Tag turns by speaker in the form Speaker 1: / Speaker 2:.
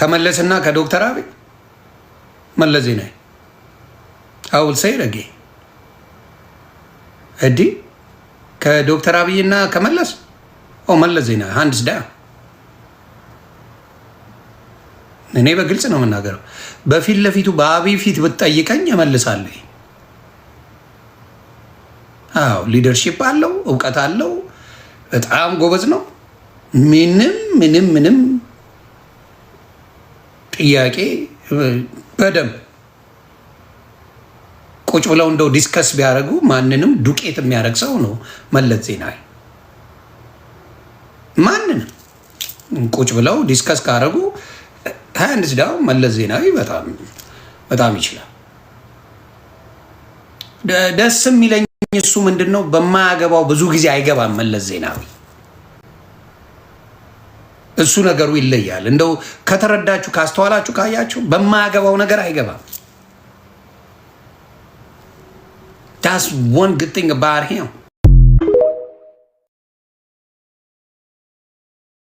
Speaker 1: ከመለስና ከዶክተር አብይ መለስ ዜናዊ አውል ሰይረጌ እዲ ከዶክተር አብይና ከመለስ መለስ ዜናዊ አንድስ ዳ እኔ በግልጽ ነው የምናገረው። በፊት ለፊቱ በአብይ ፊት ብትጠይቀኝ እመልሳለሁ። አዎ ሊደርሺፕ አለው፣ እውቀት አለው፣ በጣም ጎበዝ ነው። ምንም ጥያቄ በደንብ ቁጭ ብለው እንደው ዲስከስ ቢያደርጉ ማንንም ዱቄት የሚያደርግ ሰው ነው መለስ ዜናዊ። ማንንም ቁጭ ብለው ዲስከስ ካደረጉ አንድ ስዳው መለስ ዜናዊ በጣም ይችላል። ደስ የሚለኝ እሱ ምንድነው በማያገባው ብዙ ጊዜ አይገባም መለስ ዜናዊ። እሱ ነገሩ ይለያል። እንደው ከተረዳችሁ ካስተዋላችሁ ካያችሁ በማያገባው ነገር አይገባም። That's one good thing about him.